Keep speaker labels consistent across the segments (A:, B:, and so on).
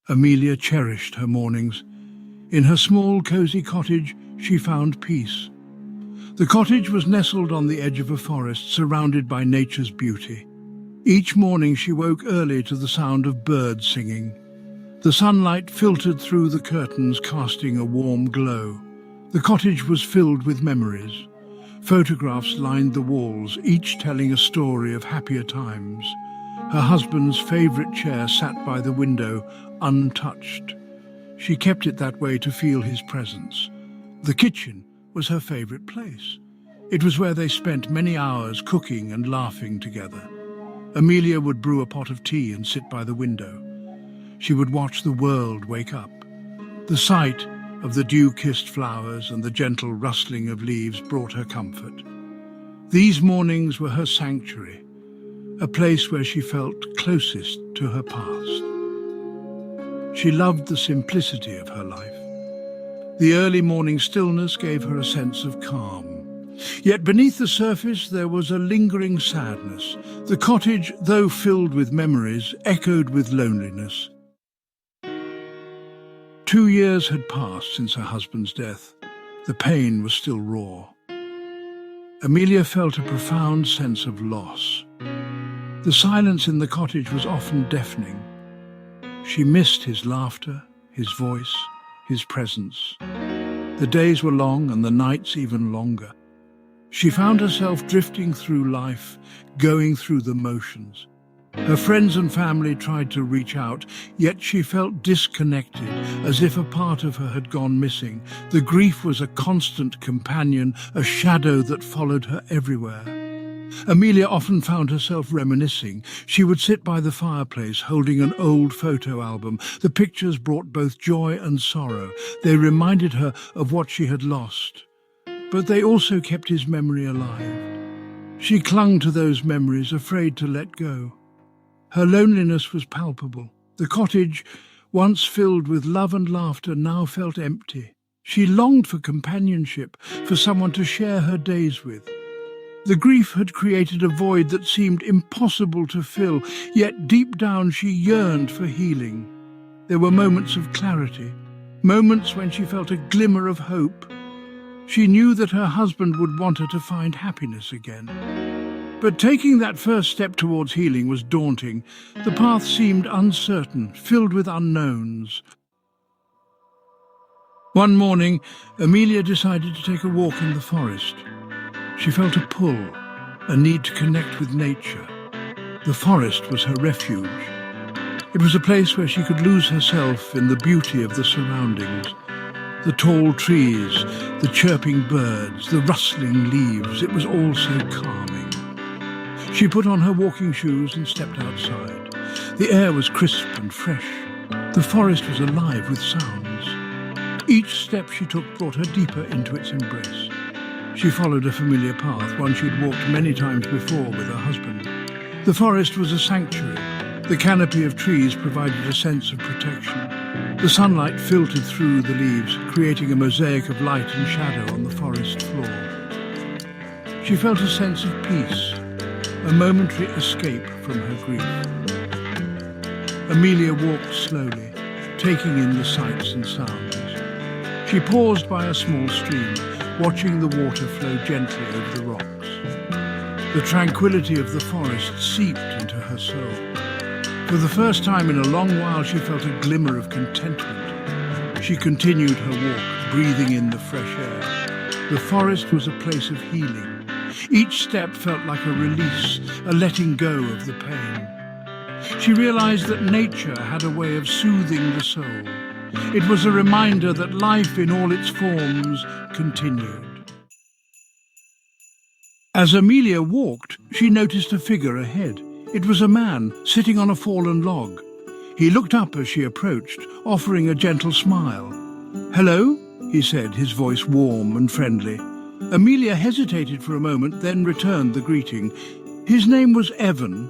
A: Amelia cherished her mornings. In her small, cosy cottage, she found peace. The cottage was nestled on the edge of a forest, surrounded by nature's beauty. Each morning she woke early to the sound of birds singing. The sunlight filtered through the curtains, casting a warm glow. The cottage was filled with memories. Photographs lined the walls, each telling a story of happier times. Her husband's favourite chair sat by the window, untouched. She kept it that way to feel his presence. The kitchen was her favourite place. It was where they spent many hours cooking and laughing together. Amelia would brew a pot of tea and sit by the window. She would watch the world wake up. The sight of the dew-kissed flowers and the gentle rustling of leaves brought her comfort. These mornings were her sanctuary, a place where she felt closest to her past. She loved the simplicity of her life. The early morning stillness gave her a sense of calm. Yet beneath the surface there was a lingering sadness. The cottage, though filled with memories, echoed with loneliness. 2 years had passed since her husband's death. The pain was still raw. Amelia felt a profound sense of loss. The silence in the cottage was often deafening. She missed his laughter, his voice, his presence. The days were long and the nights even longer. She found herself drifting through life, going through the motions. Her friends and family tried to reach out, yet she felt disconnected, as if a part of her had gone missing. The grief was a constant companion, a shadow that followed her everywhere. Amelia often found herself reminiscing. She would sit by the fireplace, holding an old photo album. The pictures brought both joy and sorrow. They reminded her of what she had lost, but they also kept his memory alive. She clung to those memories, afraid to let go. Her loneliness was palpable. The cottage, once filled with love and laughter, now felt empty. She longed for companionship, for someone to share her days with. The grief had created a void that seemed impossible to fill, yet deep down she yearned for healing. There were moments of clarity, moments when she felt a glimmer of hope. She knew that her husband would want her to find happiness again. But taking that first step towards healing was daunting. The path seemed uncertain, filled with unknowns. One morning, Amelia decided to take a walk in the forest. She felt a pull, a need to connect with nature. The forest was her refuge. It was a place where she could lose herself in the beauty of the surroundings. The tall trees, the chirping birds, the rustling leaves, it was all so calming. She put on her walking shoes and stepped outside. The air was crisp and fresh. The forest was alive with sounds. Each step she took brought her deeper into its embrace. She followed a familiar path, one she'd walked many times before with her husband. The forest was a sanctuary. The canopy of trees provided a sense of protection. The sunlight filtered through the leaves, creating a mosaic of light and shadow on the forest floor. She felt a sense of peace, a momentary escape from her grief. Amelia walked slowly, taking in the sights and sounds. She paused by a small stream, watching the water flow gently over the rocks. The tranquility of the forest seeped into her soul. For the first time in a long while, she felt a glimmer of contentment. She continued her walk, breathing in the fresh air. The forest was a place of healing. Each step felt like a release, a letting go of the pain. She realized that nature had a way of soothing the soul. It was a reminder that life in all its forms continued. As Amelia walked, she noticed a figure ahead. It was a man sitting on a fallen log. He looked up as she approached, offering a gentle smile. "Hello," he said, his voice warm and friendly. Amelia hesitated for a moment, then returned the greeting. His name was Evan.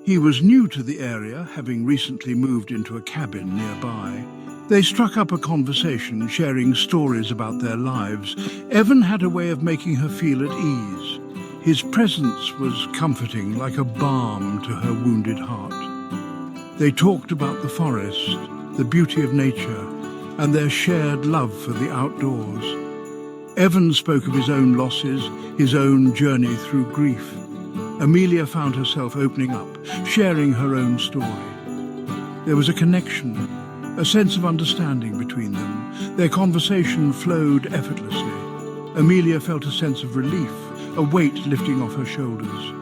A: He was new to the area, having recently moved into a cabin nearby. They struck up a conversation, sharing stories about their lives. Evan had a way of making her feel at ease. His presence was comforting, like a balm to her wounded heart. They talked about the forest, the beauty of nature, and their shared love for the outdoors. Evan spoke of his own losses, his own journey through grief. Amelia found herself opening up, sharing her own story. There was a connection, a sense of understanding between them. Their conversation flowed effortlessly. Amelia felt a sense of relief, a weight lifting off her shoulders.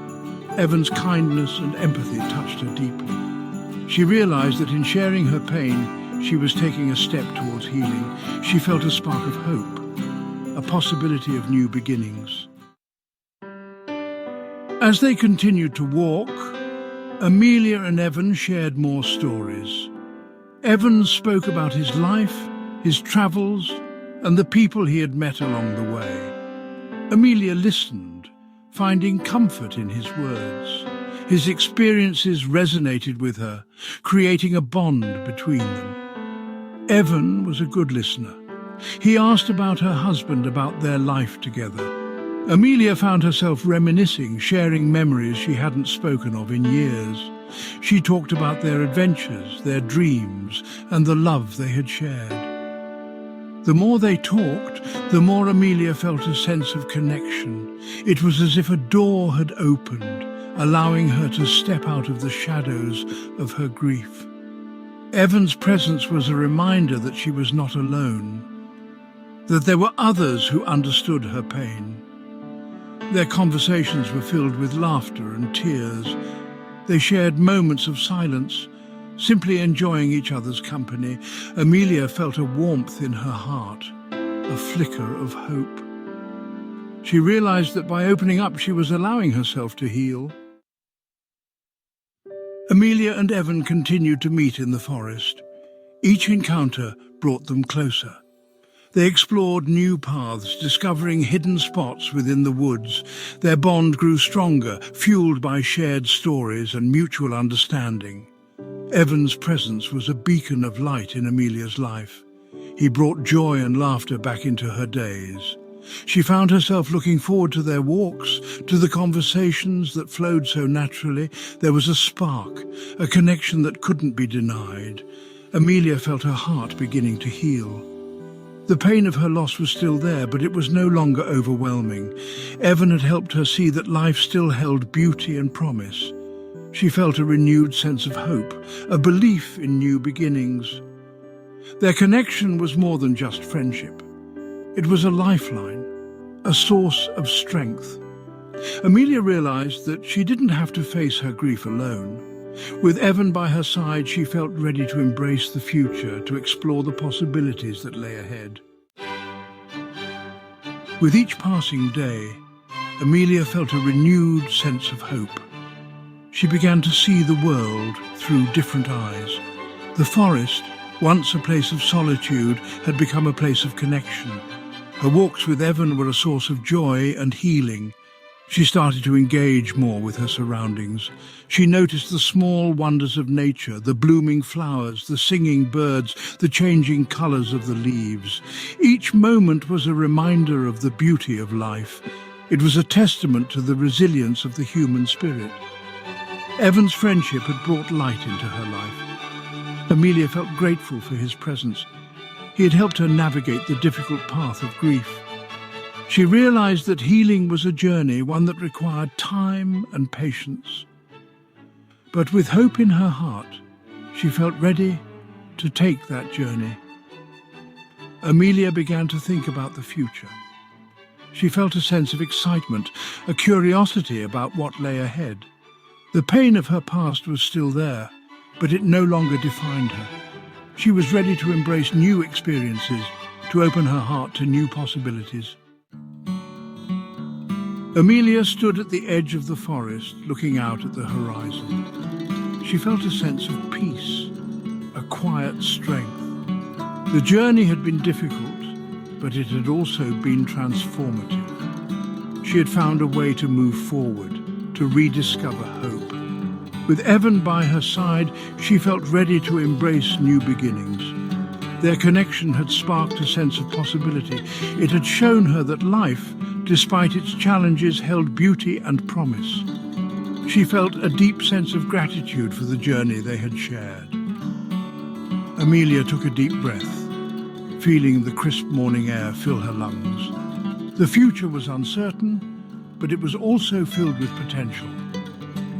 A: Evan's kindness and empathy touched her deeply. She realized that in sharing her pain, she was taking a step towards healing. She felt a spark of hope, a possibility of new beginnings. As they continued to walk, Amelia and Evan shared more stories. Evan spoke about his life, his travels, and the people he had met along the way. Amelia listened, finding comfort in his words. His experiences resonated with her, creating a bond between them. Evan was a good listener. He asked about her husband, about their life together. Amelia found herself reminiscing, sharing memories she hadn't spoken of in years. She talked about their adventures, their dreams, and the love they had shared. The more they talked, the more Amelia felt a sense of connection. It was as if a door had opened, allowing her to step out of the shadows of her grief. Evan's presence was a reminder that she was not alone, that there were others who understood her pain. Their conversations were filled with laughter and tears. They shared moments of silence, simply enjoying each other's company. Amelia felt a warmth in her heart, a flicker of hope. She realized that by opening up, she was allowing herself to heal. Amelia and Evan continued to meet in the forest. Each encounter brought them closer. They explored new paths, discovering hidden spots within the woods. Their bond grew stronger, fueled by shared stories and mutual understanding. Evan's presence was a beacon of light in Amelia's life. He brought joy and laughter back into her days. She found herself looking forward to their walks, to the conversations that flowed so naturally. There was a spark, a connection that couldn't be denied. Amelia felt her heart beginning to heal. The pain of her loss was still there, but it was no longer overwhelming. Evan had helped her see that life still held beauty and promise. She felt a renewed sense of hope, a belief in new beginnings. Their connection was more than just friendship. It was a lifeline, a source of strength. Amelia realized that she didn't have to face her grief alone. With Evan by her side, she felt ready to embrace the future, to explore the possibilities that lay ahead. With each passing day, Amelia felt a renewed sense of hope. She began to see the world through different eyes. The forest, once a place of solitude, had become a place of connection. Her walks with Evan were a source of joy and healing. She started to engage more with her surroundings. She noticed the small wonders of nature, the blooming flowers, the singing birds, the changing colours of the leaves. Each moment was a reminder of the beauty of life. It was a testament to the resilience of the human spirit. Evan's friendship had brought light into her life. Amelia felt grateful for his presence. He had helped her navigate the difficult path of grief. She realized that healing was a journey, one that required time and patience. But with hope in her heart, she felt ready to take that journey. Amelia began to think about the future. She felt a sense of excitement, a curiosity about what lay ahead. The pain of her past was still there, but it no longer defined her. She was ready to embrace new experiences, to open her heart to new possibilities. Amelia stood at the edge of the forest, looking out at the horizon. She felt a sense of peace, a quiet strength. The journey had been difficult, but it had also been transformative. She had found a way to move forward, to rediscover hope. With Evan by her side, she felt ready to embrace new beginnings. Their connection had sparked a sense of possibility. It had shown her that life, despite its challenges, held beauty and promise. She felt a deep sense of gratitude for the journey they had shared. Amelia took a deep breath, feeling the crisp morning air fill her lungs. The future was uncertain, but it was also filled with potential.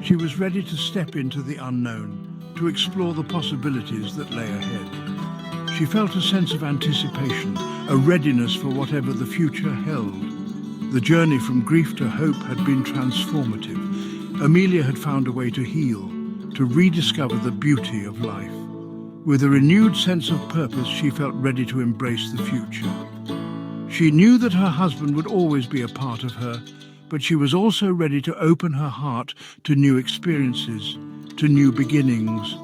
A: She was ready to step into the unknown, to explore the possibilities that lay ahead. She felt a sense of anticipation, a readiness for whatever the future held. The journey from grief to hope had been transformative. Amelia had found a way to heal, to rediscover the beauty of life. With a renewed sense of purpose, she felt ready to embrace the future. She knew that her husband would always be a part of her, but she was also ready to open her heart to new experiences, to new beginnings.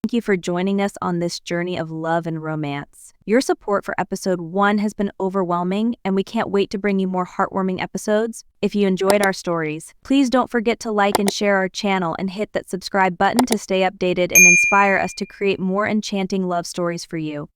B: Thank you for joining us on this journey of love and romance. Your support for episode 1 has been overwhelming, and we can't wait to bring you more heartwarming episodes. If you enjoyed our stories, please don't forget to like and share our channel and hit that subscribe button to stay updated and inspire us to create more enchanting love stories for you.